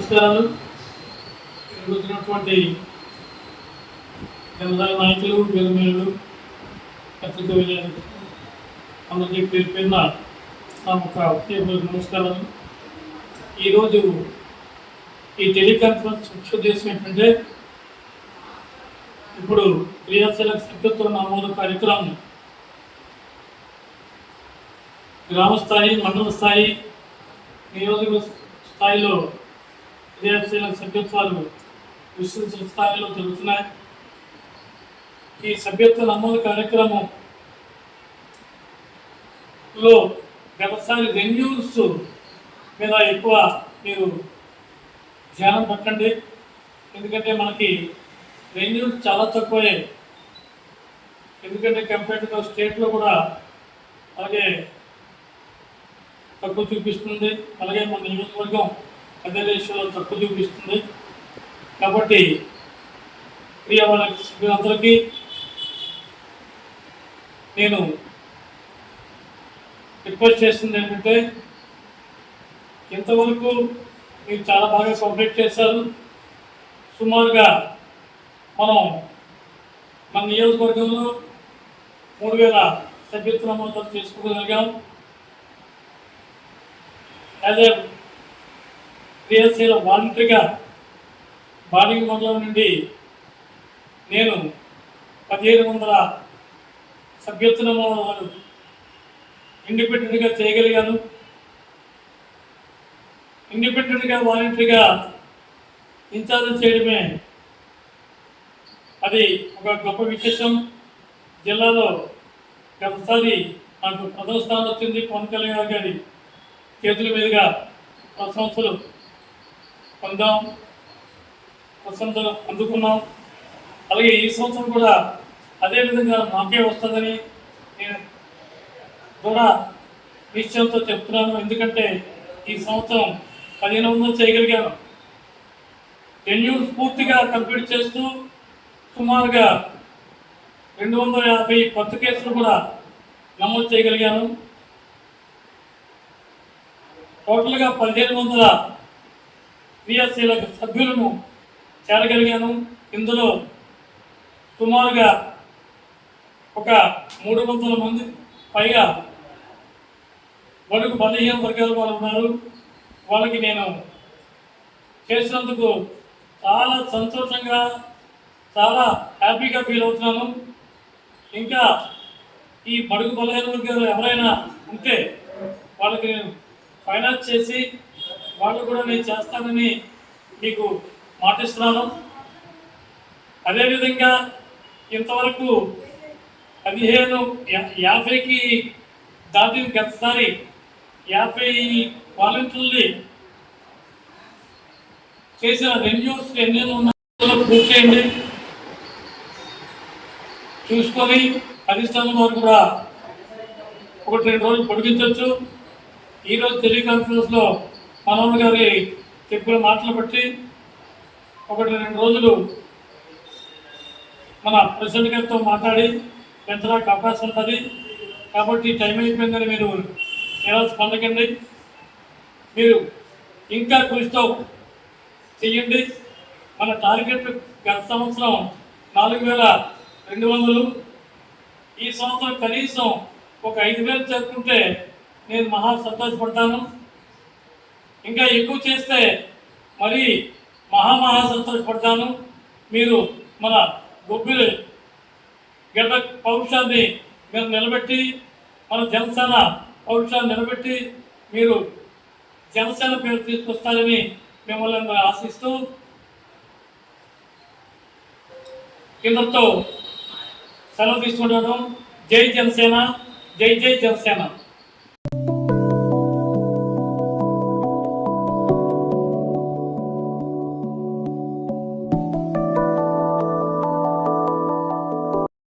నమస్కారాలు. వచ్చినటువంటి జనరల్ నాయకులు, గెలుమేళ్ళు, పత్రికా విలేకరులు అందరికీ పేరు పేరున నా ఒక నమస్కారాలు. ఈరోజు ఈ టెలికాన్ఫరెన్స్ ముఖ్య ఉద్దేశం ఏంటంటే, ఇప్పుడు క్రియాశీలక సభ్యత్వ నమోదు కార్యక్రమం గ్రామ స్థాయి, మండల స్థాయి, నియోజకవర్గ స్థాయిలో క్రియాశీలక సభ్యత్వాలు విస్తృత స్థాయిలో జరుగుతున్నాయి. ఈ సభ్యత్వ నమోదు కార్యక్రమంలో గతసారి రెన్యూల్స్ మీద ఎక్కువ మీరు ధ్యానం పెట్టండి. ఎందుకంటే మనకి రెన్యూల్స్ చాలా తక్కువే. ఎందుకంటే కంపేర్డ్గా స్టేట్లో కూడా అలాగే తక్కువ చూపిస్తుంది, అలాగే మన నియోజకవర్గం అదే రేషియోలో తక్కువ చూపిస్తుంది. కాబట్టి సభ్యులందరికీ నేను రిక్వెస్ట్ చేస్తుంది ఏంటంటే, ఇంతవరకు మీరు చాలా బాగా కోఆపరేట్ చేశారు. సుమారుగా మనం మన నియోజకవర్గంలో 3000 సభ్యత్వ నమోదాలు చేసుకోగలిగాం. యాజ్ ఏ క్రియాశీల వాలంటరీగా బాలింగ్ మండలం నుండి నేను 1500 సభ్యత్వ నమోదాలు ఇండిపెండెంట్గా చేయగలిగాను. ఇండిపెండెంట్గా వాలంటరీగా ఇన్ఛార్జ్ చేయడమే అది ఒక గొప్ప విశేషం. జిల్లాలో గతసారి నాకు ప్రథమ స్థానం వచ్చింది. పవన్ కళ్యాణ్ గారి చేతుల మీదుగా ప్రశంసలు పొందాం, ప్రశంసలు అందుకున్నాం. అలాగే ఈ సంవత్సరం కూడా అదేవిధంగా మాకే వస్తుందని నేను కూడా నిశ్చయంతో చెప్తున్నాను. ఎందుకంటే ఈ సంవత్సరం 1500 చేయగలిగాను. రెన్యూల్స్ పూర్తిగా కంప్లీట్ చేస్తూ సుమారుగా 250 కొత్త కేసులు కూడా నమోదు చేయగలిగాను. టోటల్గా 1500 క్రియాశీలక సభ్యులను చేరగలిగాను. ఇందులో సుమారుగా ఒక 300 మంది పైగా బడుగు బలహీన వర్గాల వాళ్ళు ఉన్నారు. వాళ్ళకి నేను చేసినందుకు చాలా సంతోషంగా, చాలా హ్యాపీగా ఫీల్ అవుతున్నాను. ఇంకా ఈ బడుగు బలహీన వర్గాలు ఎవరైనా ఉంటే వాళ్ళకి నేను ఫైనాన్స్ చేసి వాళ్ళు కూడా నేను చేస్తానని మీకు మాటిస్తున్నాను. అదేవిధంగా ఇంతవరకు 50కి దాటిన గతసారి 50 వాలంటీర్లు చేసిన రెన్యూస్ ఎన్ని ఉన్నాయో పూర్తి చేయండి. చూసుకొని అధిష్టానం వరకు కూడా 1-2 రోజులు పొడిగించవచ్చు. ఈరోజు టెలికాన్ఫరెన్స్లో మనోహర్ గారి చెప్పిన మాటలు బట్టి 1-2 రోజులు మన ప్రెసిడెంట్ గారితో మాట్లాడి పెంచడానికి అవకాశం ఉంటుంది. కాబట్టి టైం అయిపోయిందని మీరు ఎలా స్పందకండి. మీరు ఇంకా కృషితో చెయ్యండి. మన టార్గెట్ గత సంవత్సరం 4200, ఈ సంవత్సరం కనీసం ఒక 5000 చేరుకుంటే నేను మహా సంతోషపడతాను. ఇంకా ఎక్కువ చేస్తే మరీ మహా సంతోషపడతాను. మీరు మన గొబ్బిలి గడ్డ పౌరుషాన్ని మీరు నిలబెట్టి, మన జనసేన పౌరుషాన్ని నిలబెట్టి మీరు జనసేన పేరు తీసుకొస్తారని మిమ్మల్ని ఆశిస్తూ కిందతో సెలవు తీసుకుంటాను. జై జనసేన, జై జై జనసేన.